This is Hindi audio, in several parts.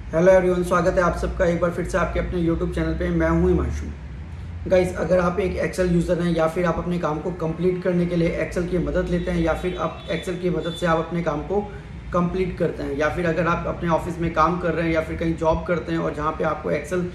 हेलो एवरीवन, स्वागत है आप सबका एक बार फिर से आपके अपने यूट्यूब चैनल पे। मैं हूं हिमांशु। गाइस, अगर आप एक एक्सेल यूज़र हैं या फिर आप अपने काम को कंप्लीट करने के लिए एक्सेल की मदद लेते हैं या फिर आप एक्सेल की मदद से आप अपने काम को कंप्लीट करते हैं या फिर अगर आप अपने ऑफिस में काम कर रहे हैं या फिर कहीं जॉब करते हैं और जहाँ पे आपको एक्सेल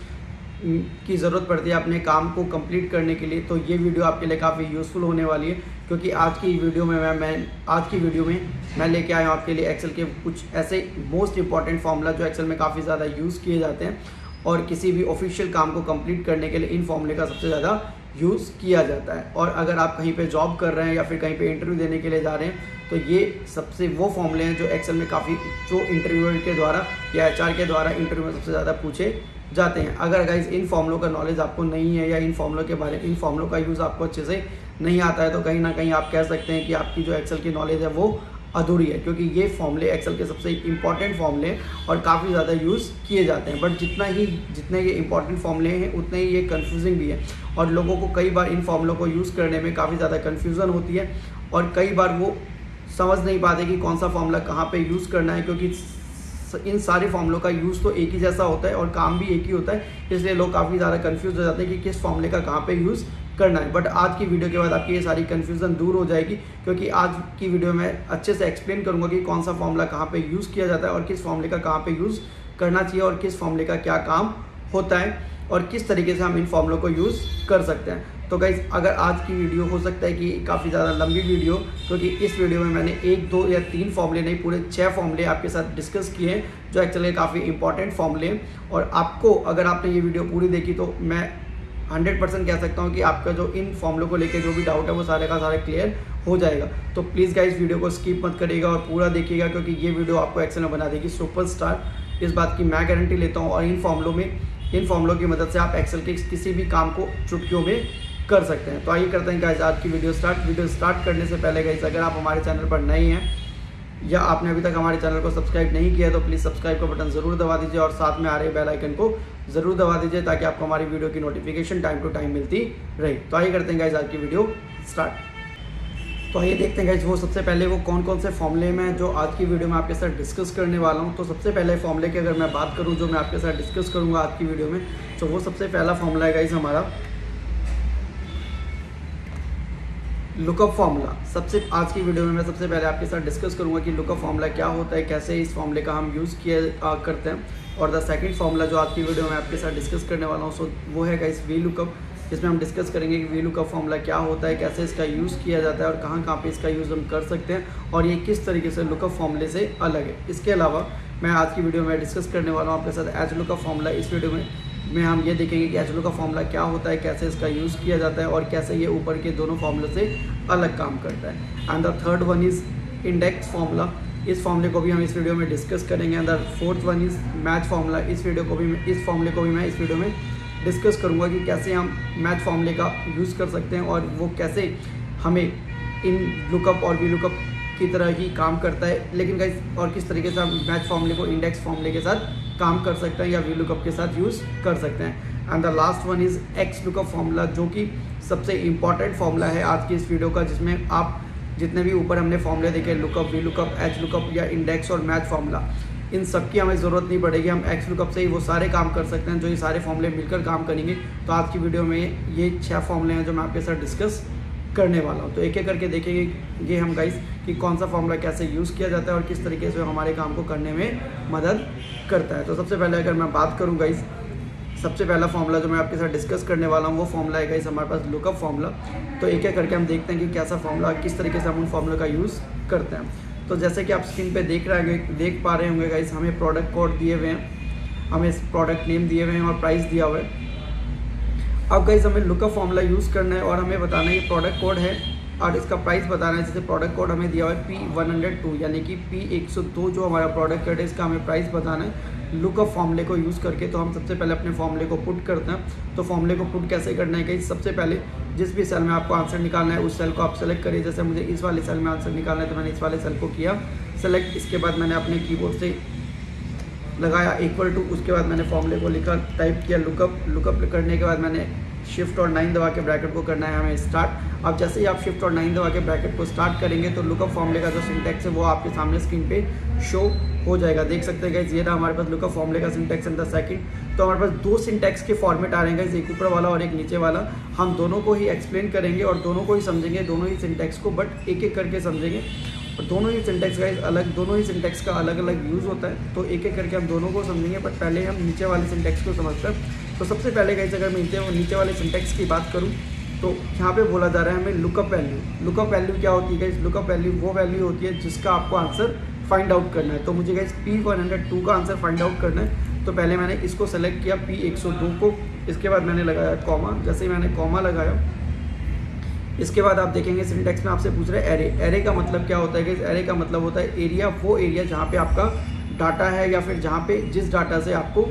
की ज़रूरत पड़ती है अपने काम को कंप्लीट करने के लिए, तो ये वीडियो आपके लिए काफ़ी यूज़फुल होने वाली है। क्योंकि आज की वीडियो में मैं लेके आया हूँ आपके लिए एक्सेल के कुछ ऐसे मोस्ट इंपॉर्टेंट फार्मूला जो एक्सेल में काफ़ी ज़्यादा यूज़ किए जाते हैं और किसी भी ऑफिशियल काम को कंप्लीट करने के लिए इन फॉर्मूले का सबसे ज़्यादा यूज़ किया जाता है। और अगर आप कहीं पे जॉब कर रहे हैं या फिर कहीं पे इंटरव्यू देने के लिए जा रहे हैं तो ये सबसे वो फॉर्मूले हैं जो एक्सेल में काफ़ी जो इंटरव्यूअर के द्वारा या एचआर के द्वारा इंटरव्यू में सबसे ज़्यादा पूछे जाते हैं। अगर गाइस इन फॉर्मूलों का नॉलेज आपको नहीं है या इन फॉर्मूलों का यूज़ आपको अच्छे से नहीं आता है तो कहीं ना कहीं आप कह सकते हैं कि आपकी जो एक्सेल की नॉलेज है वो अधूरी है। क्योंकि ये फॉर्मूले एक्सेल के सबसे इंपॉर्टेंट फॉर्मूले हैं और काफ़ी ज़्यादा यूज़ किए जाते हैं। बट जितने ये इंपॉर्टेंट फॉर्मूले हैं उतने ही ये कन्फ्यूजिंग भी है और लोगों को कई बार इन फॉर्मूलों को यूज़ करने में काफ़ी ज़्यादा कन्फ्यूज़न होती है और कई बार वो समझ नहीं पाते कि कौन सा फॉर्मूला कहाँ पे यूज़ करना है। क्योंकि इन सारे फॉर्मूलों का यूज़ तो एक ही जैसा होता है और काम भी एक ही होता है, इसलिए लोग काफ़ी ज़्यादा कंफ्यूज हो जाते हैं कि किस फॉर्मूले का कहाँ पे यूज़ करना है। बट आज की वीडियो के बाद आपकी ये सारी कन्फ्यूज़न दूर हो जाएगी क्योंकि आज की वीडियो में अच्छे से एक्सप्लेन करूँगा कि कौन सा फॉर्मूला कहाँ पे यूज़ किया जाता है और किस फॉर्मूले का कहाँ पे यूज़ करना चाहिए और किस फॉर्मूले का क्या काम होता है और किस तरीके से हम इन फॉर्मूलों को यूज़ कर सकते हैं। तो गाइस, अगर आज की वीडियो हो सकता है कि काफ़ी ज़्यादा लंबी वीडियो, क्योंकि इस वीडियो में मैंने 1, 2 या 3 फॉर्मूले नहीं पूरे 6 फॉर्मूले आपके साथ डिस्कस किए हैं जो एक्चुअली काफ़ी इंपॉर्टेंट फॉर्मूले हैं। और आपको अगर आपने ये वीडियो पूरी देखी तो मैं 100% कह सकता हूँ कि आपका जो इन फॉर्मूलों को लेकर जो भी डाउट है वो सारे का सारा क्लियर हो जाएगा। तो प्लीज़ गाइस, वीडियो को स्किप मत करिएगा और पूरा देखिएगा क्योंकि ये वीडियो आपको एक्सेल में बना देगी सुपरस्टार। इस बात की मैं गारंटी लेता हूँ और इन फॉर्मूलों की मदद से आप एक्सेल के किसी भी काम को चुटकियों में कर सकते हैं। तो आइए करते हैं गाइस आज की वीडियो स्टार्ट करने से पहले गाइस, अगर आप हमारे चैनल पर नए हैं या आपने अभी तक हमारे चैनल को सब्सक्राइब नहीं किया है तो प्लीज़ सब्सक्राइब का बटन ज़रूर दबा दीजिए और साथ में आ रहे बेल आइकन को ज़रूर दबा दीजिए ताकि आपको हमारी वीडियो की नोटिफिकेशन टाइम टू टाइम मिलती रहे। तो आइए करते हैं गाइस आज की वीडियो स्टार्ट। तो आइए देखते हैं गाइस सबसे पहले वो कौन से फॉर्मूले में जो आज की वीडियो में आपके साथ डिस्कस करने वाला हूं। तो सबसे पहले फॉर्मूले की अगर मैं बात करूं जो मैं आपके साथ डिस्कस करूंगा आज की वीडियो में, तो वो सबसे पहला फॉर्मूला है गाइस हमारा लुकअप फार्मूला। आज की वीडियो में मैं सबसे पहले आपके साथ डिस्कस करूंगा कि लुकअप फार्मूला क्या होता है, कैसे इस फॉर्मूले का हम यूज़ करते हैं। और द सेकंड फार्मूला जो आज की वीडियो में आपके साथ डिस्कस करने वाला हूँ वो है गाइस वी लुकअप, जिसमें हम डिस्कस करेंगे कि वी लुकअप फार्मूला क्या होता है, कैसे इसका यूज़ किया जाता है और कहाँ पे इसका यूज़ हम कर सकते हैं और ये किस तरीके से लुकअप फार्मूले से अलग है। इसके अलावा मैं आज की वीडियो में डिस्कस करने वाला हूँ आपके साथ एच लुकअप फार्मूला। इस वीडियो में हम ये देखेंगे कि एच लुकअप फार्मूला क्या होता है, कैसे इसका यूज़ किया जाता है और कैसे ये ऊपर के दोनों फार्मूले से अलग काम करता है। And the third one is index formula. इस फॉर्मूले को भी हम इस वीडियो में डिस्कस करेंगे। And the fourth one is match formula. इस फॉर्मूले को भी मैं इस वीडियो में डिस्कस करूंगा कि कैसे हम मैच फार्मूले का यूज़ कर सकते हैं और वो कैसे हमें इन लुकअप और वी लुकअप की तरह ही काम करता है, लेकिन गाइस और किस तरीके से हम मैच फार्मूले को इंडेक्स फार्मूले के साथ काम कर सकते हैं या वी लुकअप के साथ यूज़ कर सकते हैं। And the last one is x lookup formula, जो कि सबसे इंपॉर्टेंट फार्मूला है आज की इस वीडियो का, जिसमें आप जितने भी ऊपर हमने फार्मूले देखे lookup, V lookup, H lookup या इंडेक्स और मैच फार्मूला, इन सब की हमें ज़रूरत नहीं पड़ेगी। हम एक्स लुकअप से ही वो सारे काम कर सकते हैं जो ये सारे फॉर्मूले मिलकर काम करेंगे। तो आज की वीडियो में ये 6 फॉर्मूले हैं जो मैं आपके साथ डिस्कस करने वाला हूँ। तो एक एक करके देखेंगे ये हम गाइस कि कौन सा फॉर्मूला कैसे यूज़ किया जाता है और किस तरीके से हमारे काम को करने में मदद करता है। तो सबसे पहले अगर मैं बात करूँ गाइस, सबसे पहला फॉर्मूला जो मैं आपके साथ डिस्कस करने वाला हूँ वो फॉर्मूला है गाइस हमारे पास लुकअप फॉर्मूला। तो एक एक करके हम देखते हैं कि कैसा फॉर्मूला, किस तरीके से हम उन फॉर्मूला का यूज़ करते हैं। तो जैसे कि आप स्क्रीन पे देख पा रहे होंगे गाइस, हमें प्रोडक्ट कोड दिए हुए हैं, हमें प्रोडक्ट नेम दिए हुए हैं और प्राइस दिया हुआ है। अब गाइस हमें लुकअप फार्मूला यूज़ करना है और हमें बताना है ये प्रोडक्ट कोड है और इसका प्राइस बताना है। जैसे प्रोडक्ट कोड हमें दिया हुआ है P102 यानी कि P102 जो हमारा प्रोडक्ट कोड है, इसका हमें प्राइस बताना है लुकअप फार्मूले को यूज़ करके। तो हम सबसे पहले अपने फार्मूले को पुट करते हैं। तो फार्मूले को पुट कैसे करना है गाइस, सबसे पहले जिस भी सेल में आपको आंसर निकालना है उस सेल को आप सेलेक्ट करिए। जैसे मुझे इस वाले सेल में आंसर निकालना है तो मैंने इस वाले सेल को किया सेलेक्ट। इसके बाद मैंने अपने कीबोर्ड से लगाया इक्वल टू, उसके बाद मैंने फॉर्मूले को लिखा, टाइप किया लुकअप करने के बाद मैंने शिफ्ट और 9 दबा के ब्रैकेट को करना है हमें स्टार्ट। अब जैसे ही आप शिफ्ट और 9 दबा के ब्रैकेट को स्टार्ट करेंगे तो लुकअप फॉर्मूले का जो सिंटैक्स है वो आपके सामने स्क्रीन पे शो हो जाएगा। देख सकते हैं गाइस, ये रहा हमारे पास लुकअप फॉर्मूले का सिंटैक्स इन द सेकंड। तो हमारे पास दो सिंटैक्स के फॉर्मेट आ रहे हैं गाइस, एक ऊपर वाला और एक नीचे वाला। हम दोनों को ही एक्सप्लेन करेंगे और दोनों को ही समझेंगे, दोनों ही सिंटैक्स को, बट एक एक करके समझेंगे। और दोनों ही सिंटैक्स गाइस अलग, दोनों ही सिंटैक्स का अलग अलग यूज़ होता है, तो एक एक करके हम दोनों को समझेंगे। बट पहले हम नीचे वाले सिंटैक्स को समझते हैं। तो सबसे पहले गाइस अगर मैं नीचे वाले सिंटैक्स की बात करूँ तो यहाँ पे बोला जा रहा है हमें लुकअप वैल्यू। लुकअप वैल्यू क्या होती है गाइस? लुकअप वैल्यू वो वैल्यू होती है जिसका आपको आंसर फाइंड आउट करना है। तो मुझे गाइस P102 का आंसर फाइंड आउट करना है। तो पहले मैंने इसको सेलेक्ट किया P102 को, इसके बाद मैंने लगाया कॉमा। जैसे ही मैंने कॉमा लगाया, इसके बाद आप देखेंगे सिंटैक्स में आपसे पूछ रहे हैं एरे। एरे का मतलब क्या होता है गाइस? एरे का मतलब होता है एरिया, वो एरिया जहाँ पे आपका डाटा है या फिर जहाँ पे जिस डाटा से आपको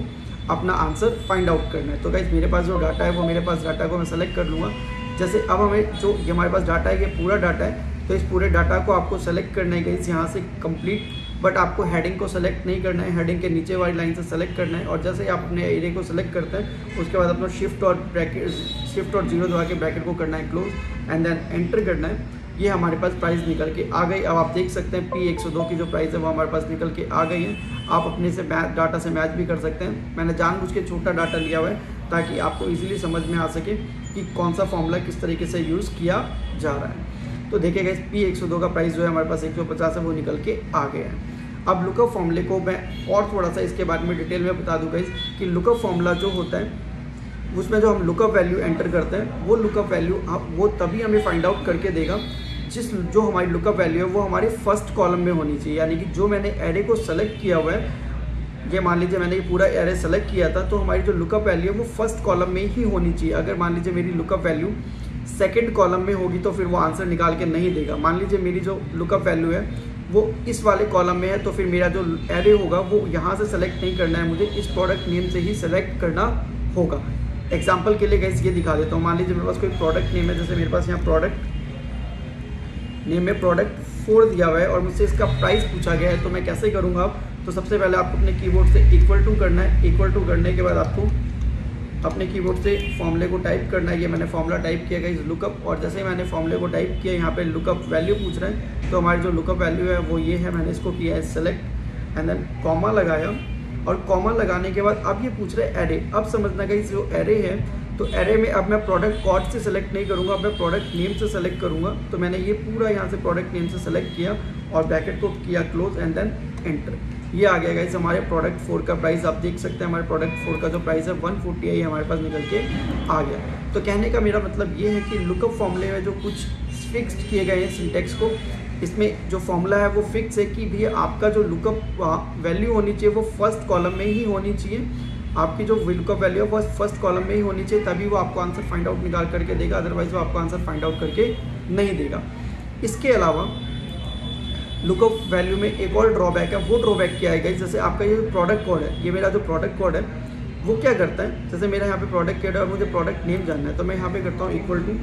अपना आंसर फाइंड आउट करना है। तो गाइस मेरे पास जो डाटा है वो मेरे पास डाटा को मैं सेलेक्ट कर लूँगा। जैसे अब हमें जो ये हमारे पास डाटा है ये पूरा डाटा है, तो इस पूरे डाटा को आपको सेलेक्ट करना है गाइस यहाँ से कंप्लीट। बट आपको हेडिंग को सेलेक्ट नहीं करना है, हेडिंग के नीचे वाली लाइन से सेलेक्ट करना है। और जैसे ही आप अपने एरिया को सेलेक्ट करते हैं उसके बाद अपना शिफ्ट और 0 दबा के ब्रैकेट को करना है क्लोज एंड देन एंटर करना है। ये हमारे पास प्राइस निकल के आ गई। अब आप देख सकते हैं P102 की जो प्राइस है वो हमारे पास निकल के आ गई है। आप अपने से डाटा से मैच भी कर सकते हैं। मैंने जानबूझ के छोटा डाटा लिया हुआ है ताकि आपको इजीली समझ में आ सके कि कौन सा फॉर्मूला किस तरीके से यूज़ किया जा रहा है। तो देखिएगा इस P102 का प्राइस जो है हमारे पास 150 है, वो निकल के आ गया है। अब लुकअप फॉर्मूले को मैं और थोड़ा सा इसके बारे में डिटेल में बता दूँगा कि लुकअप फॉर्मूला जो होता है उसमें जो हम लुकअप वैल्यू एंटर करते हैं वो लुकअप वैल्यू वो तभी हमें फाइंड आउट करके देगा जो हमारी लुकअप वैल्यू है वो हमारे फर्स्ट कॉलम में होनी चाहिए। यानी कि जो मैंने एरे को सेलेक्ट किया हुआ है, ये मान लीजिए मैंने ये पूरा एरे सेलेक्ट किया था, तो हमारी जो लुकअप वैल्यू है वो फर्स्ट कॉलम में ही होनी चाहिए। अगर मान लीजिए मेरी लुकअप वैल्यू सेकंड कॉलम में होगी तो फिर वो आंसर निकाल के नहीं देगा। मान लीजिए मेरी जो लुकअप वैल्यू है वो इस वाले कॉलम में है, तो फिर मेरा जो एरे होगा वो यहाँ से सेलेक्ट नहीं करना है, मुझे इस प्रोडक्ट नेम से ही सेलेक्ट करना होगा। एग्जाम्पल के लिए गाइस ये दिखा देता हूँ। मान लीजिए मेरे पास कोई प्रोडक्ट नेम है, जैसे मेरे पास यहाँ प्रोडक्ट नेम में प्रोडक्ट 4 दिया हुआ है और मुझसे इसका प्राइस पूछा गया है। तो मैं कैसे करूँगा? तो सबसे पहले आपको अपने कीबोर्ड से इक्वल टू करना है। इक्वल टू करने के बाद आपको अपने कीबोर्ड से फॉर्मूले को टाइप करना है। ये मैंने फॉर्मूला टाइप किया गाइस लुकअप, और जैसे ही मैंने फॉर्मूले को टाइप किया यहाँ पे लुकअप वैल्यू पूछ रहे हैं, तो हमारी जो लुकअप वैल्यू है वो ये है। मैंने इसको किया है सेलेक्ट एंड देन कॉमा लगाया, और कॉमा लगाने के बाद अब ये पूछ रहे हैं एरे। अब समझना गाइस जो एरे है, तो एरे में अब मैं प्रोडक्ट कोड से सेलेक्ट नहीं करूँगा, अब मैं प्रोडक्ट नेम से सेलेक्ट करूँगा। तो मैंने ये पूरा यहाँ से प्रोडक्ट नेम से सेलेक्ट किया और ब्रैकेट को किया क्लोज एंड देन एंटर। ये आ गया गाइस हमारे प्रोडक्ट 4 का प्राइस। आप देख सकते हैं हमारे प्रोडक्ट 4 का जो प्राइस है 140 हमारे पास निकल के आ गया। तो कहने का मेरा मतलब ये है कि लुकअप फॉर्मूले में जो कुछ फिक्स्ड किए गए हैं सिंटैक्स को, इसमें जो फॉर्मूला है वो फिक्स है कि भैया आपका जो लुकअप वैल्यू होनी चाहिए वो फर्स्ट कॉलम में ही होनी चाहिए। आपकी जो लुकअप वैल्यू है वो फर्स्ट कॉलम में ही होनी चाहिए, तभी वो आपको आंसर फाइंड आउट निकाल करके देगा, अदरवाइज वो आपको आंसर फाइंड आउट करके नहीं देगा। इसके अलावा लुकअप वैल्यू में एक और ड्रॉबैक है। वो ड्रॉबैक क्या है गाइस? जैसे आपका ये प्रोडक्ट कोड है, ये मेरा जो प्रोडक्ट कोड है वो क्या करता है? जैसे मेरा यहाँ पे प्रोडक्ट कोड है और मुझे प्रोडक्ट नेम जानना है, तो मैं यहाँ पे करता हूँ इक्वल टू,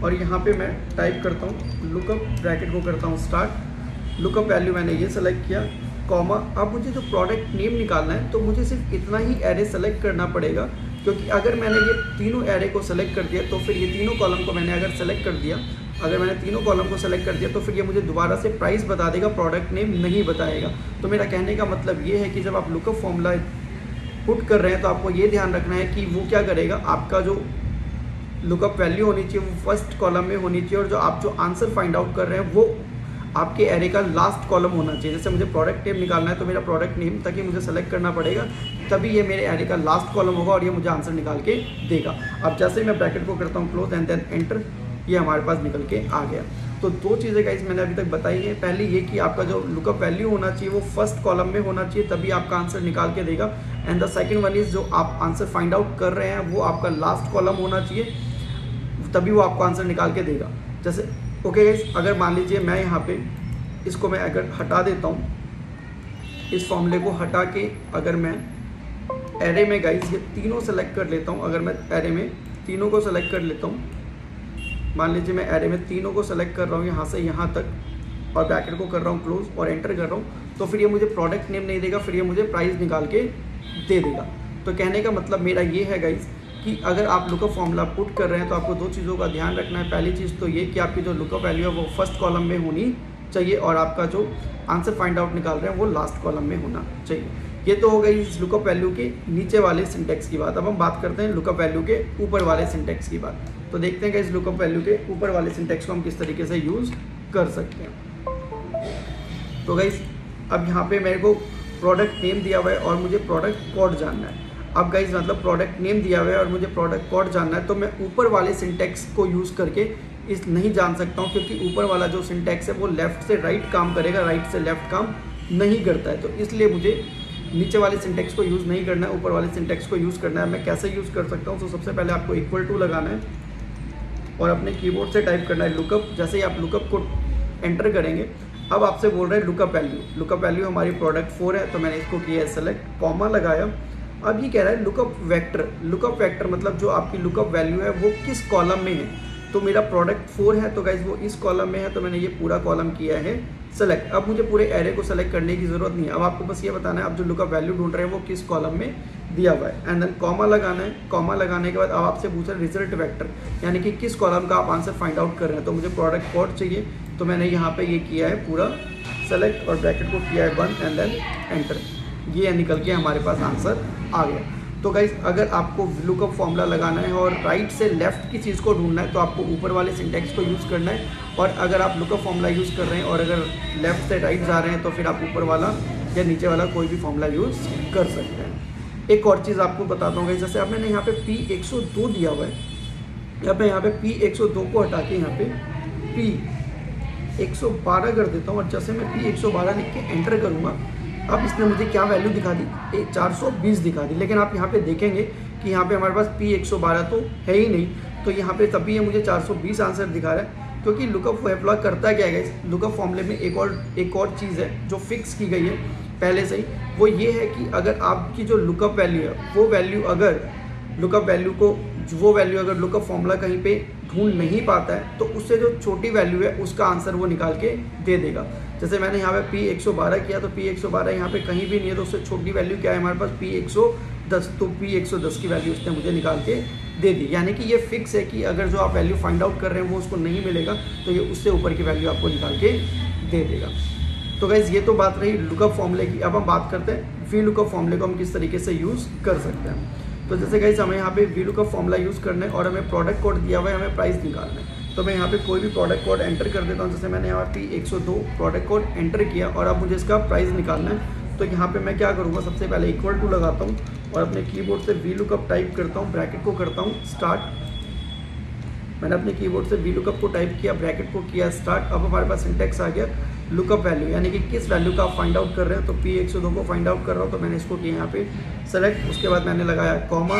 और यहाँ पे मैं टाइप करता हूँ लुकअप, ब्रैकेट को करता हूँ स्टार्ट, लुकअप वैल्यू मैंने ये सेलेक्ट किया, कॉमा। अब मुझे जो प्रोडक्ट नेम निकालना है तो मुझे सिर्फ इतना ही एरे सेलेक्ट करना पड़ेगा, क्योंकि अगर मैंने ये तीनों एरे को सेलेक्ट कर दिया तो फिर ये तीनों कॉलम को मैंने अगर सेलेक्ट कर दिया, अगर मैंने तीनों कॉलम को सेलेक्ट कर दिया तो फिर ये मुझे दोबारा से प्राइस बता देगा, प्रोडक्ट नेम नहीं बताएगा। तो मेरा कहने का मतलब ये है कि जब आप लुकअप फॉर्मूला पुट कर रहे हैं तो आपको ये ध्यान रखना है कि वो क्या करेगा, आपका जो लुकअप वैल्यू होनी चाहिए वो फर्स्ट कॉलम में होनी चाहिए, और जो आप जो आंसर फाइंड आउट कर रहे हैं वो आपके एरे का लास्ट कॉलम होना चाहिए। जैसे मुझे प्रोडक्ट नेम निकालना है तो मेरा प्रोडक्ट नेम तक ही मुझे सेलेक्ट करना पड़ेगा, तभी ये मेरे एरे का लास्ट कॉलम होगा और ये मुझे आंसर निकाल के देगा। अब जैसे मैं ब्रैकेट को करता हूँ क्लोज एंड देन एंटर, ये हमारे पास निकल के आ गया। तो दो चीज़ें गाइस मैंने अभी तक बताई हैं। पहली ये कि आपका जो लुकअप वैल्यू होना चाहिए वो फर्स्ट कॉलम में होना चाहिए, तभी आपका आंसर निकाल के देगा। And the second one is जो आप आंसर फाइंड आउट कर रहे हैं वो आपका लास्ट कॉलम होना चाहिए, तभी वो आपको आंसर निकाल के देगा। जैसे ओके गाइस, अगर मान लीजिए मैं यहाँ पे इसको मैं अगर हटा देता हूँ, इस फॉर्मूले को हटा के अगर मैं एरे में गाइस ये तीनों सेलेक्ट कर लेता हूँ, अगर मैं एरे में तीनों को सेलेक्ट कर लेता हूँ, मान लीजिए मैं एरे में तीनों को सेलेक्ट कर रहा हूँ यहाँ से यहाँ तक, और ब्रैकेट को कर रहा हूँ क्लोज और एंटर कर रहा हूँ, तो फिर ये मुझे प्रोडक्ट नेम नहीं देगा, फिर ये मुझे प्राइस निकाल के दे देगा। तो कहने का मतलब मेरा ये है गाइस कि अगर आप लुकअप फॉर्मूला पुट कर रहे हैं तो आपको दो चीज़ों का ध्यान रखना है। पहली चीज़ तो ये कि आपकी जो लुकअप वैल्यू है वो फर्स्ट कॉलम में होनी चाहिए और आपका जो आंसर फाइंड आउट निकाल रहे हैं वो लास्ट कॉलम में होना चाहिए। ये तो हो गई इस लुकअप वैल्यू के नीचे वाले सिंटेक्स की बात। अब हम बात करते हैं लुकअप वैल्यू के ऊपर वाले सिंटेक्स की बात। तो देखते हैं कि इस लुकअप वैल्यू के ऊपर वाले सिंटेक्स को हम किस तरीके से यूज़ कर सकते हैं। तो गाइस अब यहाँ पे मेरे को प्रोडक्ट नेम दिया हुआ है और मुझे प्रोडक्ट कोड जानना है। अब गाइस मतलब प्रोडक्ट नेम दिया हुआ है और मुझे प्रोडक्ट कोड जानना है, तो मैं ऊपर वाले सिंटेक्स को यूज़ करके इस नहीं जान सकता हूँ, क्योंकि ऊपर वाला जो सिंटेक्स है वो लेफ़्ट से राइट काम करेगा, राइट से लेफ़्ट काम नहीं करता है। तो इसलिए मुझे नीचे वाले सिंटेक्स को यूज़ नहीं करना है, ऊपर वाले सिंटेक्स को यूज़ करना है। मैं कैसे यूज़ कर सकता हूँ? तो सबसे पहले आपको इक्वल टू लगाना है और अपने कीबोर्ड से टाइप करना है लुकअप। जैसे ही आप लुकअप को एंटर करेंगे, अब आपसे बोल रहे हैं लुकअप वैल्यू। लुकअप वैल्यू हमारी प्रोडक्ट 4 है, तो मैंने इसको किया है सेलेक्ट, कॉमा लगाया। अब ये कह रहा है लुकअप वेक्टर। लुकअप वेक्टर मतलब जो आपकी लुकअप वैल्यू है वो किस कॉलम में है। तो मेरा प्रोडक्ट 4 है, तो गाइज वो इस कॉलम में है, तो मैंने ये पूरा कॉलम किया है सेलेक्ट। अब मुझे पूरे एरे को सेलेक्ट करने की ज़रूरत नहीं है। अब आपको बस ये बताना है आप जो लुकअप वैल्यू ढूंढ रहे हैं वो किस कॉलम में दिया हुआ है। एंड देन कॉमा लगाना है। कॉमा लगाने के बाद अब आपसे पूछ रहे हैं रिजल्ट वेक्टर, यानी कि किस कॉलम का आप आंसर फाइंड आउट कर रहे हैं। तो मुझे प्रोडक्ट कोड चाहिए, तो मैंने यहाँ पे ये किया है पूरा सेलेक्ट और ब्रैकेट को किया है बंद एंड देन एंटर। ये निकल के हमारे पास आंसर आ गया। तो गाइज अगर आपको लुकअप फॉर्मूला लगाना है और राइट से लेफ्ट की चीज़ को ढूंढना है तो आपको ऊपर वाले सिंटेक्स को यूज़ करना है, और अगर आप लुकअप फॉर्मूला यूज़ कर रहे हैं और अगर लेफ्ट से राइट जा रहे हैं तो फिर आप ऊपर वाला या नीचे वाला कोई भी फॉर्मूला यूज़ कर सकते हैं। एक और चीज़ आपको बताता हूँ, जैसे आपने यहाँ पे P102 दिया हुआ है, अब मैं यहाँ पे P102 को हटा के यहाँ पे P112 कर देता हूँ और जैसे मैं P112 लिख के एंटर करूँगा, अब इसने मुझे क्या वैल्यू दिखा दी, 420 दिखा दी। लेकिन आप यहाँ पे देखेंगे कि यहाँ पे हमारे पास P112 तो है ही नहीं, तो यहाँ पे तभी ये मुझे 420 आंसर दिखा रहा है, क्योंकि लुकअप फॉर्मूला करता क्या है। इस लुकअप फॉर्मूले में एक और चीज़ है जो फिक्स की गई है पहले से ही, वो ये है कि अगर आपकी जो लुकअप वैल्यू है वो वैल्यू अगर लुकअप लुकअप फॉर्मूला कहीं पे ढूंढ नहीं पाता है तो उससे जो छोटी वैल्यू है उसका आंसर वो निकाल के दे देगा। जैसे मैंने यहाँ पे P112 किया तो P112 यहाँ पे कहीं भी नहीं है, तो उससे छोटी वैल्यू क्या है हमारे पास P110, तो P110 की वैल्यू उसने मुझे निकाल के दे दी। यानी कि ये फिक्स है कि अगर जो आप वैल्यू फाइंड आउट कर रहे हैं वो उसको नहीं मिलेगा तो ये उससे ऊपर की वैल्यू आपको निकाल के दे देगा। तो गाइज ये तो बात रही लुकअप फॉर्मूले की। अब हम बात करते हैं वी लुकअप फॉर्मूले को हम किस तरीके से यूज़ कर सकते हैं। तो जैसे गाइज हमें यहाँ पे वी लुकअप फॉर्मूला यूज़ करना है और हमें प्रोडक्ट कोड दिया हुआ है, हमें प्राइस निकालना है। तो मैं यहाँ पे कोई भी प्रोडक्ट कोड एंटर कर देता हूँ। जैसे मैंने यहाँ P102 प्रोडक्ट कोड एंटर किया और अब मुझे इसका प्राइस निकालना है। तो यहाँ पे मैं क्या करूँगा, सबसे पहले इक्वल टू लगाता हूँ और अपने कीबोर्ड से वी लुकअप टाइप करता हूँ, ब्रैकेट को करता हूँ स्टार्ट। मैंने अपने कीबोर्ड से वी लुकअप को टाइप किया, ब्रैकेट को किया स्टार्ट। अब हमारे पास सिंटेक्स आ गया लुकअप वैल्यू, यानी कि किस वैल्यू का आप फाइंड आउट कर रहे हैं। तो P102 को फाइंड आउट कर रहा हूँ, तो मैंने इसको किया यहाँ पे सेलेक्ट, उसके बाद मैंने लगाया कॉमा।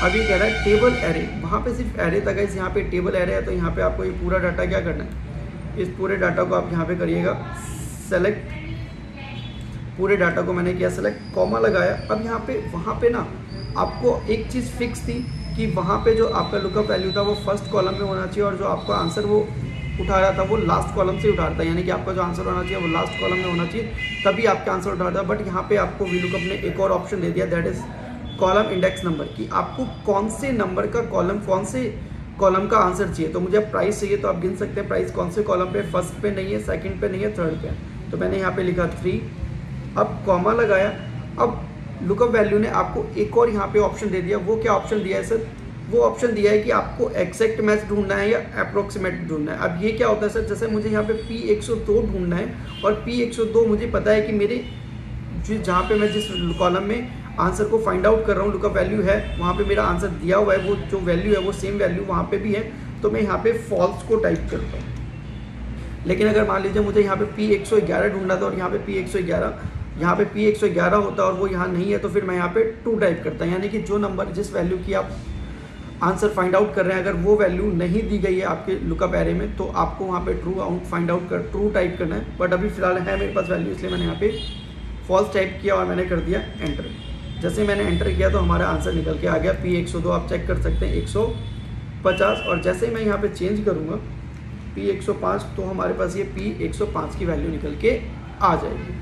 अब ये कह रहा है टेबल एरे, वहाँ पे सिर्फ एरे था गाइस, यहाँ पे टेबल एरे है। तो यहाँ पे आपको ये पूरा डाटा क्या करना है, इस पूरे डाटा को आप यहाँ पे करिएगा सेलेक्ट। पूरे डाटा को मैंने किया सेलेक्ट, कॉमा लगाया। अब यहाँ पे वहाँ पे ना आपको एक चीज़ फिक्स थी कि वहाँ पे जो आपका लुकअप वैल्यू था वो फर्स्ट कॉलम में होना चाहिए और जो आपका आंसर वो उठा रहा था वो लास्ट कॉलम से उठा रहा था, यानी कि आपका जो आंसर होना चाहिए वो लास्ट कॉलम में होना चाहिए, तभी आपका आंसर उठा रहा था। बट यहाँ पे आपको वी लुकअप ने एक और ऑप्शन दे दिया, that is column index number, कि आपको कौन से नंबर का कौन से कॉलम का आंसर चाहिए। तो मुझे प्राइस चाहिए, तो आप गिन सकते हैं प्राइस कौन से कॉलम पे, फर्स्ट पे नहीं है, सेकंड पे नहीं है, थर्ड पे है। तो मैंने यहाँ पे लिखा 3, अब कॉमा लगाया। अब लुकअप वैल्यू ने आपको एक और यहाँ पे ऑप्शन दे दिया। वो क्या ऑप्शन दिया है सर, वो ऑप्शन दिया है कि आपको एक्जैक्ट मैच ढूंढना है या अप्रोक्सीमेट ढूंढना है। अब ये क्या होता है सर, जैसे मुझे यहाँ पे P102 ढूंढना है और P102 मुझे पता है कि मेरे जहाँ पे मैं जिस कॉलम में आंसर को फाइंड आउट कर रहा हूँ लुकअप वैल्यू है, वहाँ पे मेरा आंसर दिया हुआ है, वो जो वैल्यू है वो सेम वैल्यू वहाँ पे भी है। तो मैं यहाँ पे फॉल्स को टाइप करता हूँ। लेकिन अगर मान लीजिए मुझे यहाँ पे P111 ढूंढना था और यहाँ पे P111 होता और वो यहाँ नहीं है, तो फिर मैं यहाँ पे 2 टाइप करता, यानी कि जो नंबर जिस वैल्यू की आप आंसर फाइंड आउट कर रहे हैं अगर वो वैल्यू नहीं दी गई है आपके लुकअप एरे में, तो आपको वहाँ पे ट्रू टाइप करना है। बट अभी फिलहाल है मेरे पास वैल्यू, इसलिए मैंने यहाँ पे फॉल्स टाइप किया और मैंने कर दिया एंटर। जैसे मैंने एंटर किया तो हमारा आंसर निकल के आ गया P102, आप चेक कर सकते हैं 150। और जैसे ही मैं यहाँ पे चेंज करूँगा P105, तो हमारे पास ये P105 की वैल्यू निकल के आ जाएगी।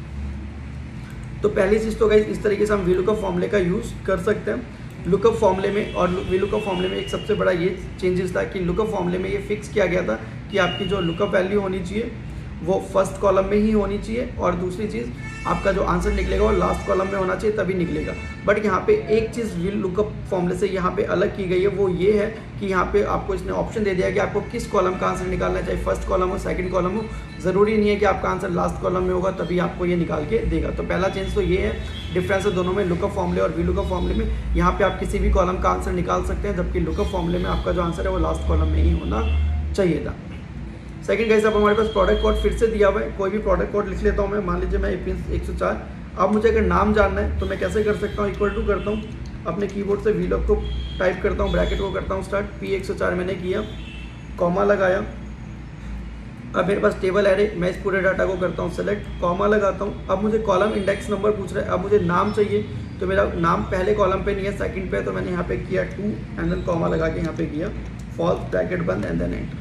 तो पहली चीज़ तो गाइस इस तरीके से हम वी लुकअप फॉर्मूले का यूज़ कर सकते हैं। लुकअप फॉर्मूले में और वीलुकअप फॉर्मूले में एक सबसे बड़ा ये चेंजेस था कि लुकअप फॉर्मूले में ये फिक्स किया गया था कि आपकी जो लुकअप वैल्यू होनी चाहिए वो फर्स्ट कॉलम में ही होनी चाहिए, और दूसरी चीज़ आपका जो आंसर निकलेगा वो लास्ट कॉलम में होना चाहिए तभी निकलेगा। बट यहाँ पे एक चीज़ लुकअप फॉर्मूले से यहाँ पे अलग की गई है, वो ये है कि यहाँ पे आपको इसने ऑप्शन दे दिया कि आपको किस कॉलम का आंसर निकालना है, चाहे फर्स्ट कॉलम हो सेकंड कॉलम हो, ज़रूरी नहीं है कि आपका आंसर लास्ट कॉलम में होगा तभी आपको ये निकाल के देगा। तो पहला चेंज तो ये है, डिफरेंस है दोनों में, लुकअप फॉर्मूले और वीलुकअप फॉर्मूले में। यहाँ पे आप किसी भी कॉलम का आंसर निकाल सकते हैं, जबकि लुकअप फॉर्मूले में आपका जो आंसर है वो लास्ट कॉलम में ही होना चाहिए था। सेकंड गाइस, अब हमारे पास प्रोडक्ट कोड फिर से दिया हुआ है, कोई भी प्रोडक्ट कोड लिख लेता हूँ मैं, मान लीजिए मैं पिन 104। अब मुझे अगर नाम जानना है तो मैं कैसे कर सकता हूँ, इक्वल टू करता हूँ, अपने कीबोर्ड से वीलॉग को टाइप करता हूँ, ब्रैकेट को करता हूँ स्टार्ट, P104 मैंने किया, कॉमा लगाया। अब मेरे पास टेबल एरे, मैं इस पूरे डाटा को करता हूँ सेलेक्ट, कॉमा लगाता हूँ। अब मुझे कॉलम इंडेक्स नंबर पूछ रहा है, अब मुझे नाम चाहिए, तो मेरा नाम पहले कॉलम पे नहीं है सेकंड पे, तो मैंने यहाँ पे किया 2 एंड देन कॉमा लगा के यहाँ पे किया फॉल्स, ब्रैकेट बंद एंड देन एंटर।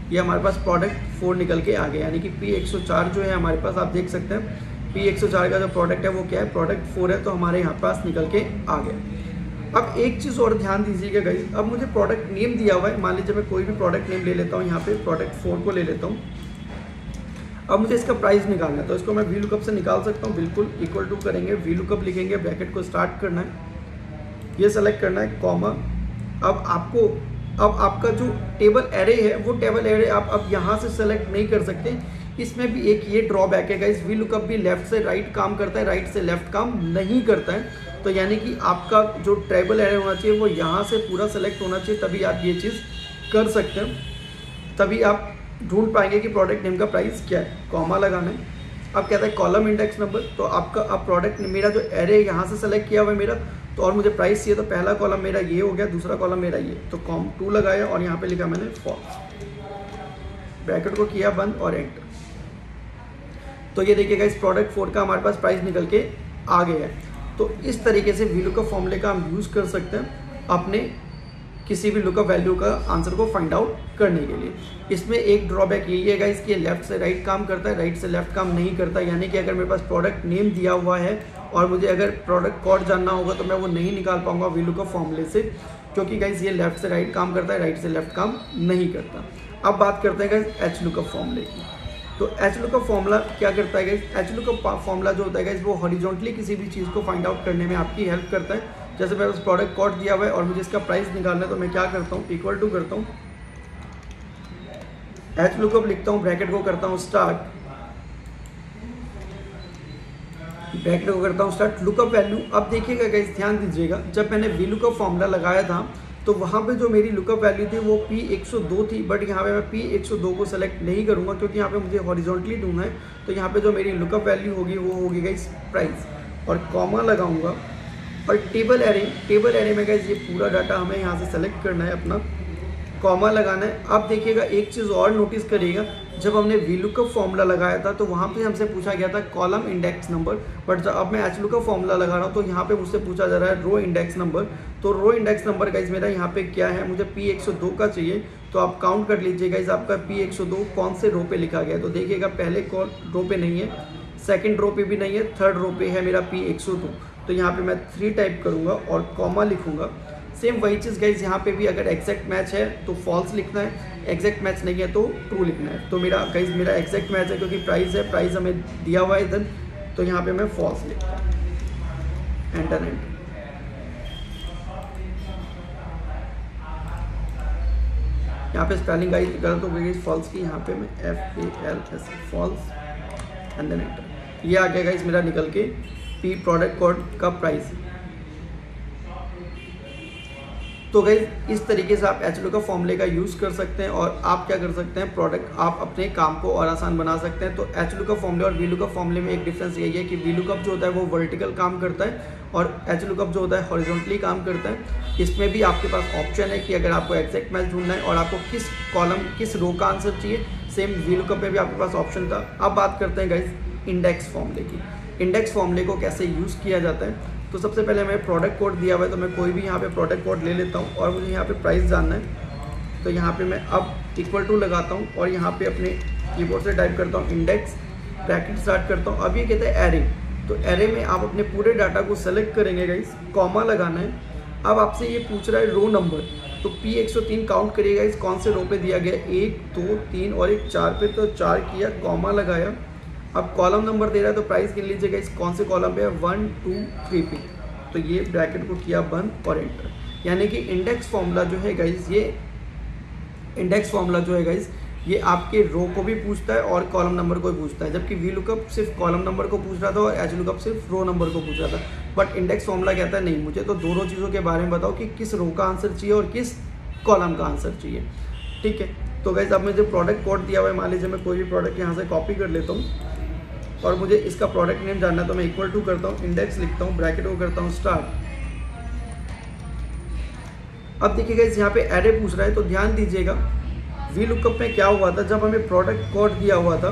ये हमारे पास प्रोडक्ट 4 निकल के आ गया, यानी कि P104 जो है हमारे पास, आप देख सकते हैं P104 का जो प्रोडक्ट है वो क्या है, प्रोडक्ट 4 है, तो हमारे यहाँ पास निकल के आ गया। अब एक चीज़ और ध्यान दीजिएगा गाइस, अब मुझे प्रोडक्ट नेम दिया हुआ है, मान लीजिए मैं कोई भी प्रोडक्ट नेम ले लेता हूँ, यहाँ पे प्रोडक्ट 4 को ले लेता हूँ। अब मुझे इसका प्राइस निकालना है, तो इसको मैं वीलुकअप से निकाल सकता हूँ, बिल्कुल इक्वल टू करेंगे, वीलुकअप लिखेंगे, ब्रैकेट को स्टार्ट करना है, ये सेलेक्ट करना है, कॉमा। अब आपका जो टेबल एरे है वो टेबल एरे आप अब यहाँ से सेलेक्ट नहीं कर सकते, इसमें भी एक ये ड्रॉबैक है गाइस, वीलुकअप भी लेफ्ट से राइट काम करता है, राइट से लेफ्ट काम नहीं करता है। तो यानी कि आपका जो टेबल एरे होना चाहिए वो यहाँ से पूरा सेलेक्ट होना चाहिए, तभी आप ये चीज़ कर सकते हैं, तभी आप ढूंढ पाएंगे कि प्रोडक्ट नेम का प्राइस क्या है। कॉमा लगाना है, अब कहता है कॉलम इंडेक्स नंबर, तो आपका अब प्रोडक्ट मेरा जो एरे यहाँ से सेलेक्ट किया हुआ है मेरा, तो और मुझे प्राइस चाहिए, तो पहला कॉलम मेरा ये हो गया, दूसरा कॉलम मेरा ये, तो कॉम 2 लगाया और यहाँ पे लिखा मैंने फॉल्स, ब्रैकेट को किया बंद और एंटर। तो ये देखिएगा इस प्रोडक्ट 4 का हमारे पास प्राइस निकल के आ गया है। तो इस तरीके से वीलुकअप फॉर्मूले का हम यूज़ कर सकते हैं अपने किसी भी लुकअप वैल्यू का आंसर को फाइंड आउट करने के लिए। इसमें एक ड्रॉबैक यही है गाइस कि लेफ्ट से राइट काम करता है, राइट से लेफ्ट काम नहीं करता, यानी कि अगर मेरे पास प्रोडक्ट नेम दिया हुआ है और मुझे अगर प्रोडक्ट कोड जानना होगा तो मैं वो नहीं निकाल पाऊंगा वीलुकअप फॉर्मूले से, क्योंकि गाइस ये लेफ्ट से राइट काम करता है, राइट से लेफ्ट काम नहीं करता। अब बात करते हैं गाइस एच लुकअप फॉर्मूले की। तो एच लुकअप फॉर्मूला क्या करता है गाइस, एच लुकअप फॉर्मूला जो होता है गाइस वो हॉरिजॉन्टली किसी भी चीज़ को फाइंड आउट करने में आपकी हेल्प करता है। जैसे मेरे पास प्रोडक्ट कोड दिया हुआ है और मुझे इसका प्राइस निकालना है, तो मैं क्या करता हूँ, इक्वल टू करता हूँ, एच लुकअप लिखता हूँ, ब्रैकेट को करता हूँ स्टार्ट, ब्रैकेट को करता हूँ स्टार्ट, लुकअप वैल्यू। अब देखिएगा गाइस ध्यान दीजिएगा, जब मैंने वीलुकअप फॉर्मूला लगाया था तो वहाँ पे जो मेरी लुकअप वैल्यू थी वो P102 थी, बट यहाँ पे मैं P102 को सेलेक्ट नहीं करूँगा क्योंकि यहाँ पे मुझे हॉरिजॉन्टली ढूंढना है। तो यहाँ पे जो मेरी लुकअप वैल्यू होगी वो होगी गाइस प्राइस, और कॉमा लगाऊंगा और टेबल एरे में गाइस ये पूरा डाटा हमें यहाँ से सेलेक्ट करना है, अपना कॉमा लगाना है। अब देखिएगा एक चीज़ और नोटिस करिएगा, जब हमने वीलुकअप फॉर्मूला लगाया था तो वहाँ पे हमसे पूछा गया था कॉलम इंडेक्स नंबर, बट अब मैं एच लुकअप फॉर्मूला लगा रहा हूँ तो यहाँ पे मुझसे पूछा जा रहा है रो इंडेक्स नंबर। तो रो इंडेक्स नंबर गाइस मेरा यहाँ पे क्या है, मुझे P102 का चाहिए, तो आप काउंट कर लीजिए गाइस आपका P102 कौन से रो पे लिखा गया है। तो देखिएगा पहले रो पे नहीं है, सेकेंड रो पे भी नहीं है, थर्ड रो पे है मेरा P102। तो यहाँ पे मैं 3 टाइप करूँगा और कॉमा लिखूँगा। सेम वही चीज़ गाइज यहाँ पे भी, अगर एग्जैक्ट मैच है तो फॉल्स लिखना है, एग्जैक्ट मैच नहीं है तो ट्रू लिखना है। तो मेरा गाइज मेरा एग्जैक्ट मैच है क्योंकि प्राइस है, प्राइस हमें दिया हुआ है इधर, तो यहाँ पे मैं फॉल्स लिखता हूँ, एंटर एंटर। यहाँ पे स्पेलिंग गाइज गलत हो गई फॉल्स की, यहाँ पे मैं FALS false and then enter. ये आ गया गाइज मेरा निकल के P प्रोडक्ट कोड का प्राइस। तो गाइज इस तरीके से आप एच लुकअप फॉर्मूले का यूज़ कर सकते हैं और आप क्या कर सकते हैं, प्रोडक्ट आप अपने काम को और आसान बना सकते हैं। तो एच लुकअप फॉर्मूले और वीलुकअप फॉर्मूले में एक डिफरेंस यही है कि वीलुकअप जो होता है वो वर्टिकल काम करता है और एच लुकअप जो होता है हॉरिजॉन्टली काम करता है। इसमें भी आपके पास ऑप्शन है कि अगर आपको एग्जैक्ट मैच ढूंढना है और आपको किस कॉलम किस रो का आंसर चाहिए, सेम वीलुकअप में भी आपके पास ऑप्शन था। अब बात करते हैं गाइज इंडेक्स फॉर्मूले की। इंडेक्स फॉर्मूले को कैसे यूज़ किया जाता है, तो सबसे पहले मैं प्रोडक्ट कोड दिया हुआ है तो मैं कोई भी यहाँ पे प्रोडक्ट कोड ले लेता हूँ और मुझे यहाँ पे प्राइस जानना है। तो यहाँ पे मैं अब इक्वल टू लगाता हूँ और यहाँ पे अपने कीबोर्ड से टाइप करता हूँ इंडेक्स, ब्रैकेट स्टार्ट करता हूँ। अब ये कहता है एरे, तो एरे में आप अपने पूरे डाटा को सेलेक्ट करेंगे गाइस, कॉमा लगाना है, अब आपसे ये पूछ रहा है रो नंबर, तो P103 काउंट करिएगा इस कौन से रो पे दिया गया, 1 2 3 और एक 4 पे, तो 4 किया, कॉमा लगाया। अब कॉलम नंबर दे रहा है तो प्राइस गिन लीजिएगा इस कौन से कॉलम पे है, 1 2 3 पे, तो ये ब्रैकेट को किया बंद और एंटर। यानी कि इंडेक्स फॉर्मूला जो है गाइज, ये इंडेक्स फॉर्मूला जो है गाइज, ये आपके रो को भी पूछता है और कॉलम नंबर को भी पूछता है, जबकि वी लुकअप सिर्फ कॉलम नंबर को पूछ रहा था और एच लुकअप सिर्फ रो नंबर को पूछ रहा था। बट इंडेक्स फॉर्मूला कहता है नहीं, मुझे तो दोनों चीज़ों के बारे में बताओ कि किस रो का आंसर चाहिए और किस कॉलम का आंसर चाहिए। ठीक है, तो गाइज अब मुझे प्रोडक्ट कोड दिया हुआ है, मान लीजिए मैं कोई भी प्रोडक्ट यहाँ से कॉपी कर लेता हूँ और मुझे इसका प्रोडक्ट नेम जानना है, तो मैं इक्वल टू करता हूँ, इंडेक्स लिखता हूँ, ब्रैकेट को करता हूँ स्टार्ट। अब देखिएगा इस यहाँ पे एरे पूछ रहा है, तो ध्यान दीजिएगा वी लुकअप में क्या हुआ था, जब हमें प्रोडक्ट कोड दिया हुआ था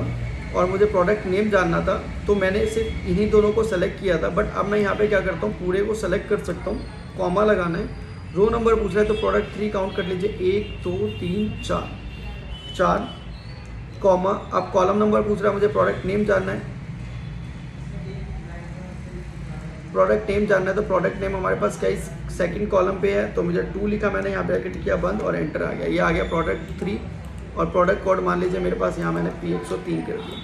और मुझे प्रोडक्ट नेम जानना था तो मैंने सिर्फ इन्हीं दोनों को सेलेक्ट किया था। बट अब मैं यहाँ पे क्या करता हूँ, पूरे को सेलेक्ट कर सकता हूँ, कॉमा लगाना है। रो नंबर पूछ रहा है तो प्रोडक्ट 3 काउंट कर लीजिए, 1 2 3 4 कॉमा। अब कॉलम नंबर पूछ रहा है, मुझे प्रोडक्ट नेम जानना है, प्रोडक्ट नेम जानना है, तो प्रोडक्ट नेम हमारे पास क्या सेकंड कॉलम पे है, तो मुझे 2 लिखा मैंने, यहाँ ब्रैकेट किया बंद और एंटर आ गया। ये आ गया प्रोडक्ट 3 और प्रोडक्ट कोड मान लीजिए मेरे पास यहाँ मैंने P103 कर दिया,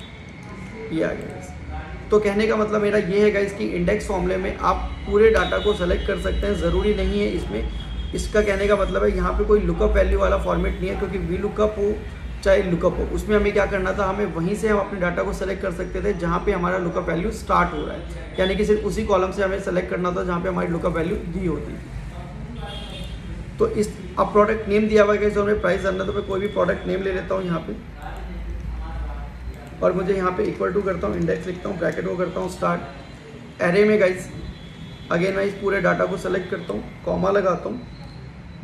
ये आ गया। तो कहने का मतलब मेरा ये है गाइस कि इंडेक्स फॉर्मूले में आप पूरे डाटा को सेलेक्ट कर सकते हैं, ज़रूरी नहीं है इसमें, इसका कहने का मतलब है यहाँ पे कोई लुकअप वैल्यू वाला फॉर्मेट नहीं है, क्योंकि वी लुकअप हो चाहे लुकअप हो, उसमें हमें क्या करना था, हमें वहीं से हम अपने डाटा को सेलेक्ट कर सकते थे जहाँ पे हमारा लुकअप वैल्यू स्टार्ट हो रहा है, यानी कि सिर्फ उसी कॉलम से हमें सेलेक्ट करना था जहाँ पे हमारी लुकअप वैल्यू दी होती। तो इस अब प्रोडक्ट नेम दिया हुआ है जो हमें प्राइस जानना, तो मैं कोई भी प्रोडक्ट नेम ले लेता हूँ यहाँ पे और मुझे यहाँ पे इक्वल टू करता हूँ, इंडेक्स लिखता हूँ, ब्रैकेट को करता हूँ स्टार्ट। एरे में गाइस अगेन मैं इस पूरे डाटा को सेलेक्ट करता हूँ, कॉमा लगाता हूँ।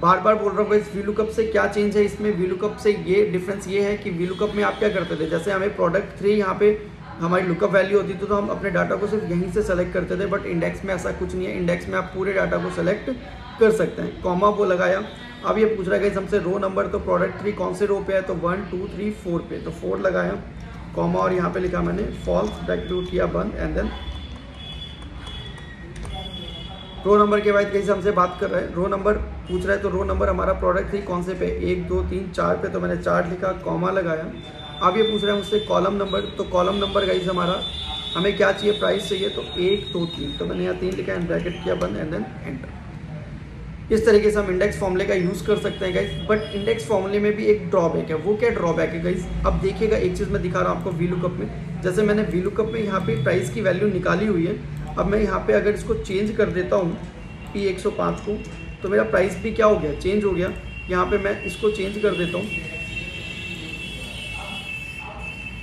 बार बार बोल रहा हूँ गाइस वी लुकअप से क्या चेंज है, इसमें वी लुकअप से ये डिफरेंस ये है कि वी लुकअप में आप क्या करते थे, जैसे हमें प्रोडक्ट 3 यहाँ पे हमारी लुकअप वैल्यू होती थी तो हम अपने डाटा को सिर्फ यहीं से सेलेक्ट करते थे, बट इंडेक्स में ऐसा कुछ नहीं है, इंडेक्स में आप पूरे डाटा को सेलेक्ट कर सकते हैं। कॉमा वो लगाया। अब ये पूछ रहा है गाइस हमसे रो नंबर, तो प्रोडक्ट 3 कौन से रो पे है, तो 1 2 3 4 पे, तो 4 लगाया, कॉमा और यहाँ पे लिखा मैंने फॉल्स, ब्रैकेट किया बंद एंड देन रो नंबर के बाद कैसे हमसे बात कर रहा है, रो नंबर पूछ रहा है, तो रो नंबर हमारा प्रोडक्ट 3 कौन से पे, 1 2 3 4 पे, तो मैंने 4 लिखा, कॉमा लगाया। अब ये पूछ रहा है मुझसे कॉलम नंबर, तो कॉलम नंबर गाइस हमारा हमें क्या चाहिए, प्राइस चाहिए, तो 1 2 3, तो मैंने यहाँ 3 लिखा एंड ब्रैकेट किया बंद एंड देन एंटर। इस तरीके से हम इंडेक्स फॉर्मूले का यूज़ कर सकते हैं गाइस। बट इंडेक्स फॉर्मूले में भी एक ड्रॉबैक है, वो क्या ड्रॉबैक है गाइस, अब देखिएगा एक चीज़ मैं दिखा रहा हूँ आपको वी लुकअप में, जैसे मैंने वी लुकअप में यहाँ पे प्राइस की वैल्यू निकाली हुई है। अब मैं यहाँ पे अगर इसको चेंज कर देता हूँ P105 को, तो मेरा प्राइस भी क्या हो गया, चेंज हो गया। यहाँ पे मैं इसको चेंज कर देता हूँ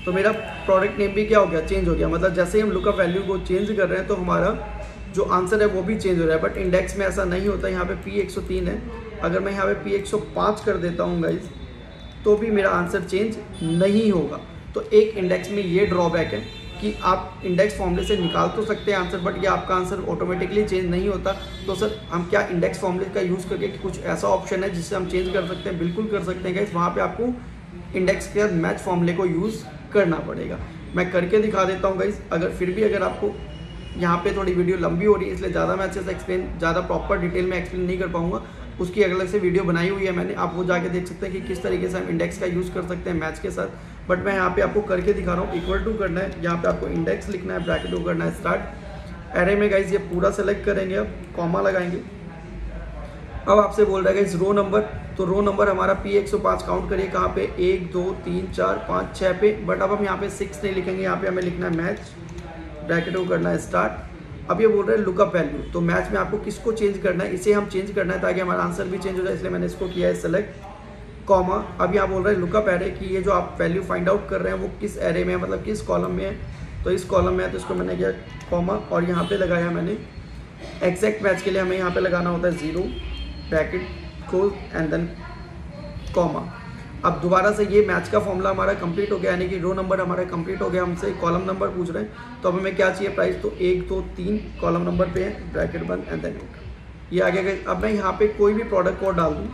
तो मेरा प्रोडक्ट नेम भी क्या हो गया, चेंज हो गया। मतलब जैसे ही हम लुकअप वैल्यू को चेंज कर रहे हैं तो हमारा जो आंसर है वो भी चेंज हो रहा है, बट इंडेक्स में ऐसा नहीं होता। यहाँ पे P103 है, अगर मैं यहाँ पे P105 कर देता हूँ गाइज तो भी मेरा आंसर चेंज नहीं होगा। तो एक इंडेक्स में ये ड्रॉबैक है कि आप इंडेक्स फॉर्मूले से निकाल तो सकते हैं आंसर, बट ये आपका आंसर ऑटोमेटिकली चेंज नहीं होता। तो सर हम क्या इंडेक्स फॉर्मूले का यूज़ करके कुछ ऐसा ऑप्शन है जिससे हम चेंज कर सकते हैं? बिल्कुल कर सकते हैं गाइस, वहाँ पे आपको इंडेक्स के साथ मैच फॉर्मूले को यूज़ करना पड़ेगा। मैं करके दिखा देता हूँ गाइस। अगर फिर भी अगर आपको यहाँ पे थोड़ी वीडियो लंबी हो रही है इसलिए ज़्यादा मैं अच्छे से ज़्यादा प्रॉपर डिटेल में एक्सप्लेन नहीं कर पाऊँगा, उसकी अलग से वीडियो बनाई हुई है मैंने, आप वो जाके देख सकते हैं कि किस तरीके से हम इंडेक्स का यूज़ कर सकते हैं मैच के साथ। बट मैं यहाँ पे आपको करके दिखा रहा हूँ। इक्वल टू करना है, यहाँ पे आपको इंडेक्स लिखना है, ब्रैकेट को करना है स्टार्ट। एरे में गाइज ये पूरा सेलेक्ट करेंगे, अब कॉमा लगाएंगे। अब आपसे बोल रहा है गाइज रो नंबर, तो रो नंबर हमारा P105 काउंट करिए कहाँ पे, 1 2 3 4 5 6 पे। बट अब हम यहाँ पे 6 नहीं लिखेंगे, यहाँ पे हमें लिखना है मैच, ब्रैकेट को करना है स्टार्ट। अब ये बोल रहे हैं लुकअप वैल्यू, तो मैच में आपको किसको चेंज करना है, इसे हम चेंज करना है ताकि हमारा आंसर भी चेंज हो जाए, इसलिए मैंने इसको किया है सेलेक्ट, कॉमा। अब यहाँ बोल रहे हैं लुकअप एरे कि ये जो आप वैल्यू फाइंड आउट कर रहे हैं वो किस एरे में है, मतलब किस कॉलम में है। तो इस कॉलम में है, तो इसको मैंने किया कॉमा और यहाँ पे लगाया मैंने एग्जैक्ट मैच के लिए हमें यहाँ पे लगाना होता है 0 bracket close and then comma. अब दोबारा से ये मैच का फॉर्मूला हमारा कंप्लीट हो गया, यानी कि रो नंबर हमारा कंप्लीट हो गया। हमसे कॉलम नंबर पूछ रहे हैं, तो अब हमें क्या चाहिए प्राइस, तो 1 2 3 कॉलम नंबर पे है, ब्रैकेट बंद एंड देन ये आ गया। अब मैं यहाँ पे कोई भी प्रोडक्ट कोड डाल दूँ,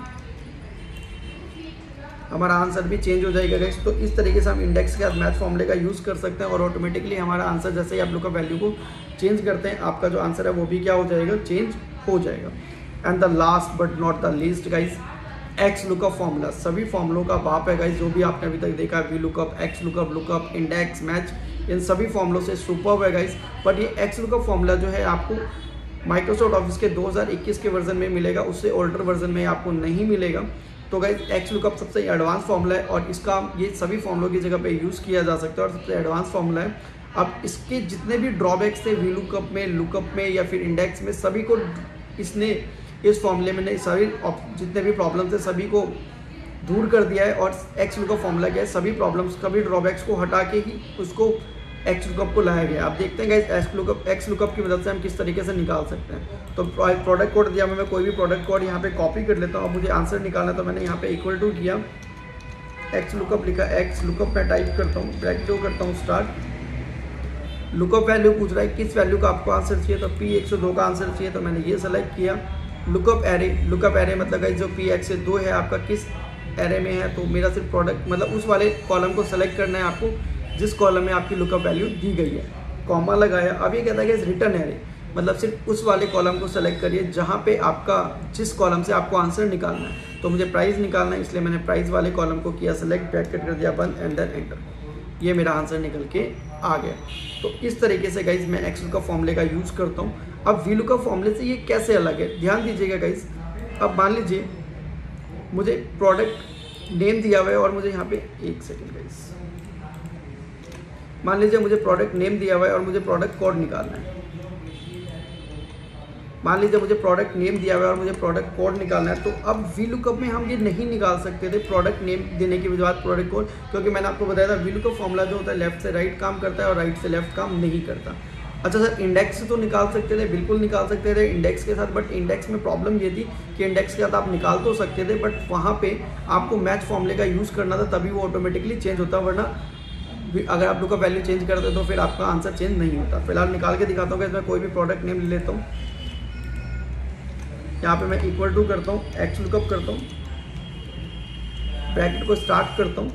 हमारा आंसर भी चेंज हो जाएगा गाइस। तो इस तरीके से हम इंडेक्स के साथ मैच फॉर्मूले का यूज़ कर सकते हैं और ऑटोमेटिकली हमारा आंसर, जैसे ही आप लोग का वैल्यू को चेंज करते हैं, आपका जो आंसर है वो भी क्या हो जाएगा, चेंज हो जाएगा। And the last but not the least guys, x lookup formula सभी फॉर्मूलों का बाप है गाइज। जो भी आपने अभी तक देखा, V lookup, X lookup, lookup, index, match, इन सभी फॉर्मूलों से सुपर्ब है गाइज। बट ये एक्स लुकअप फॉर्मूला जो है आपको माइक्रोसॉफ्ट ऑफिस के 2021 के वर्जन में मिलेगा, उससे ओल्डर वर्जन में आपको नहीं मिलेगा। तो गाइज एक्स लुकअप सबसे एडवांस फॉर्मूला है और इसका ये सभी फॉर्मूलों की जगह पे यूज़ किया जा सकता है और सबसे एडवांस फॉर्मूला है। अब इसके जितने भी ड्रॉबैक्स थे वी लुकअप में, लुकअप में या फिर इंडेक्स में, सभी को इसने इस फॉर्मूले में सभी जितने भी प्रॉब्लम्स थे सभी को दूर कर दिया है और एक्स लुकअप फॉर्मूला क्या है, सभी प्रॉब्लम्स, सभी ड्रॉबैक्स को हटा के ही उसको एक्स लुकअप को लाया गया। आप देखते हैं गाइस एक्स लुकअप की मदद से हम किस तरीके से निकाल सकते हैं। तो प्रोडक्ट कोड दिया, मैं कोई भी प्रोडक्ट कोड यहाँ पे कॉपी कर लेता हूँ। अब मुझे आंसर निकालना, तो मैंने यहाँ पे इक्वल टू किया, एक्स लुकअप लिखा, एक्स लुकअप मैं टाइप करता हूँ, ब्रैकेट करता हूँ स्टार्ट। लुकअप वैल्यू पूछ रहा है किस वैल्यू का आपको आंसर चाहिए, तो P102 का आंसर चाहिए, तो मैंने ये सेलेक्ट किया। लुकअप एरे मतलब गाइस जो P102 है आपका किस एरे में है, तो मेरा सिर्फ प्रोडक्ट मतलब उस वाले कॉलम को सेलेक्ट करना है आपको जिस कॉलम में आपकी लुकअप वैल्यू दी गई है। कॉमा लगाया। अब ये कहता है कि रिटर्न एरे मतलब सिर्फ उस वाले कॉलम को सेलेक्ट करिए जहाँ पे आपका जिस कॉलम से आपको आंसर निकालना है। तो मुझे प्राइस निकालना है, इसलिए मैंने प्राइस वाले कॉलम को किया सेलेक्ट, ब्रैकेट कर दिया बंद एंड देन एंटर। ये मेरा आंसर निकल के आ गया। तो इस तरीके से गाइज मैं एक्स लुकअप फॉर्मूले का यूज़ करता हूँ। अब वी लुकअप फॉर्मूले से ये कैसे अलग है, ध्यान दीजिएगा गाइज। अब मान लीजिए मुझे प्रोडक्ट नेम दिया हुआ है और मुझे यहाँ पे एक सेकेंड गाइज, मान लीजिए मुझे प्रोडक्ट नेम दिया हुआ है और मुझे प्रोडक्ट कोड निकालना है। मान लीजिए मुझे प्रोडक्ट नेम दिया हुआ है और मुझे प्रोडक्ट कोड निकालना है। तो अब वी लुकअप में हम ये नहीं निकाल सकते थे प्रोडक्ट नेम देने के बाद प्रोडक्ट कोड, क्योंकि मैंने आपको बताया था वी लुकअप फॉर्मूला जो होता है लेफ्ट से राइट काम करता है और राइट से लेफ्ट काम नहीं करता। अच्छा सर, इंडेक्स से तो निकाल सकते थे, बिल्कुल निकाल सकते थे इंडेक्स के साथ, बट इंडेक्स में प्रॉब्लम ये थी कि इंडेक्स के साथ आप निकाल तो सकते थे बट वहाँ पे आपको मैच फॉर्मूले का यूज़ करना था, तभी वो ऑटोमेटिकली चेंज होता, वरना अगर आप लोग का वैल्यू चेंज करते तो फिर आपका आंसर चेंज नहीं होता। फिलहाल निकाल के दिखाता हूँ कि मैं कोई भी प्रोडक्ट नेम ले लेता हूँ। यहाँ पे मैं इक्वल टू करता हूँ, एक्स लुकअप करता हूँ, ब्रैकेट को स्टार्ट करता हूँ,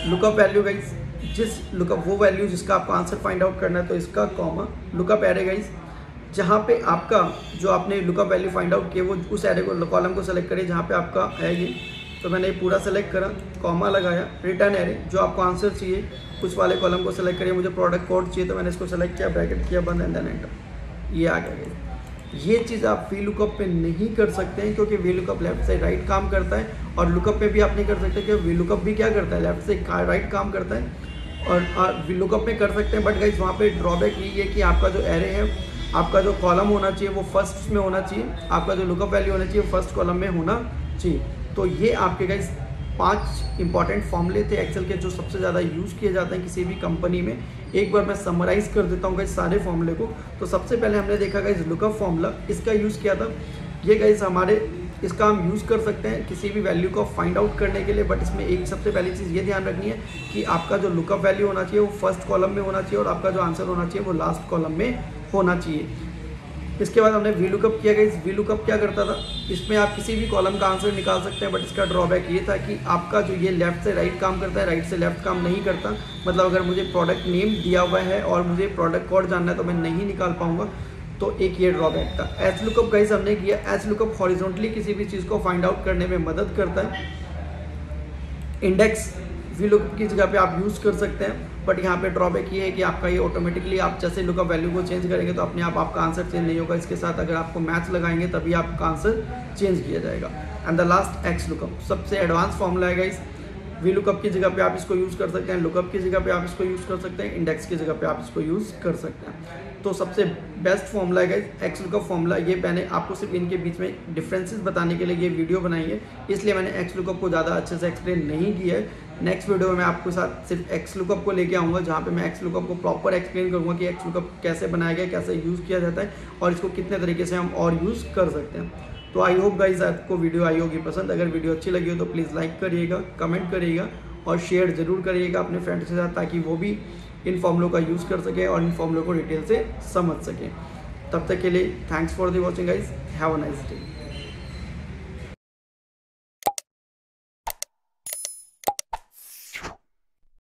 लुकअप वैल्यू गाइज जिस लुकअप वो वैल्यू जिसका आपको आंसर फाइंड आउट करना है, तो इसका कॉमा लुकअप एरे गाइज जहाँ पे आपका जो आपने लुकअप वैल्यू फाइंड आउट किया वो उस एरे को कॉलम को सेलेक्ट करिए जहाँ पे आपका है ये। तो मैंने ये पूरा सेलेक्ट करा, कॉमा लगाया, रिटर्न एरे जो आपको आंसर चाहिए उस वाले कॉलम को सेलेक्ट करिए। मुझे प्रोडक्ट कोड चाहिए तो मैंने इसको सेलेक्ट किया, ब्रैकेट किया बंद एंड देन एंटर। ये आ गया। ये चीज़ आप वी लुकअप पे नहीं कर सकते हैं क्योंकि वी लुकअप लेफ्ट से राइट काम करता है, और लुकअप पे भी आप नहीं कर सकते क्योंकि वी लुकअप भी क्या करता है, लेफ्ट से राइट काम करता है। और वी लुकअप में कर सकते हैं, बट गाइस वहाँ पे ड्रॉबैक ये है कि आपका जो एरे है, आपका जो कॉलम होना चाहिए वो फर्स्ट में होना चाहिए, आपका जो लुकअप वैल्यू होना चाहिए वो फर्स्ट कॉलम में होना चाहिए। तो ये आपके गाइस 5 इंपॉर्टेंट फॉर्मूले थे एक्सेल के जो सबसे ज़्यादा यूज़ किए जाते हैं किसी भी कंपनी में। एक बार मैं समराइज़ कर देता हूँ गाइस सारे फॉर्मूले को। तो सबसे पहले हमने देखा गाइस लुकअप फॉर्मूला, इसका यूज़ किया था। ये गाइस हमारे इसका हम यूज़ कर सकते हैं किसी भी वैल्यू को फाइंड आउट करने के लिए, बट इसमें एक सबसे पहली चीज़ ये ध्यान रखनी है कि आपका जो लुकअप वैल्यू होना चाहिए वो फर्स्ट कॉलम में होना चाहिए और आपका जो आंसर होना चाहिए वो लास्ट कॉलम में होना चाहिए। इसके बाद हमने वी लुकअप किया गया। वी लुकअप क्या करता था, इसमें आप किसी भी कॉलम का आंसर निकाल सकते हैं, बट इसका ड्रॉबैक ये था कि आपका जो ये लेफ्ट से राइट काम करता है, राइट से लेफ्ट काम नहीं करता। मतलब अगर मुझे प्रोडक्ट नेम दिया हुआ है और मुझे प्रोडक्ट कोड जानना है तो मैं नहीं निकाल पाऊंगा। तो एक ये ड्रॉबैक था। एच लुकअप गाइस हमने किया। एच लुकअप हॉरिजॉन्टली किसी भी चीज़ को फाइंड आउट करने में मदद करता है। इंडेक्स वी लुकअप की जगह पे आप यूज़ कर सकते हैं, बट यहाँ पे ड्रॉबैक ये है कि आपका ये ऑटोमेटिकली आप जैसे लुकअप वैल्यू को चेंज करेंगे तो अपने आप आपका आंसर चेंज नहीं होगा। इसके साथ अगर आपको मैच लगाएंगे तभी आपका आंसर चेंज किया जाएगा। And the last x lookup सबसे एडवांस फॉर्मूला है गाइस। वी लुकअप की जगह पे आप इसको यूज़ कर सकते हैं, लुकअप की जगह पे आप इसको यूज़ कर सकते हैं, इंडेक्स की जगह पे आप इसको यूज़ कर सकते हैं। तो सबसे बेस्ट फॉर्मूला है गाइस एक्स लुकअप फॉर्मूला। ये मैंने आपको सिर्फ इनके बीच में डिफरेंसेस बताने के लिए ये वीडियो बनाई है, इसलिए मैंने एक्स लुकअप को ज़्यादा अच्छे से एक्सप्लेन नहीं किया है। नेक्स्ट वीडियो में मैं आपके साथ सिर्फ एक्स लुकअप को लेके आऊँगा, जहाँ पे मैं एक्स लुकअप को प्रॉपर एक्सप्लेन करूँगा कि एक्स लुकअप कैसे बनाया गया, कैसे यूज़ किया जाता है और इसको कितने तरीके से हम और यूज़ कर सकते हैं। तो आई होप गाइस आपको वीडियो आई होगी पसंद। अगर वीडियो अच्छी लगी हो तो प्लीज़ लाइक करिएगा, कमेंट करिएगा और शेयर ज़रूर करिएगा अपने फ्रेंड्स के साथ, ताकि वो भी इन फॉर्मूलों का यूज़ कर सके और इन फॉर्मूलों को डिटेल से समझ सकें। तब तक के लिए thanks for the watching guys, have a nice day.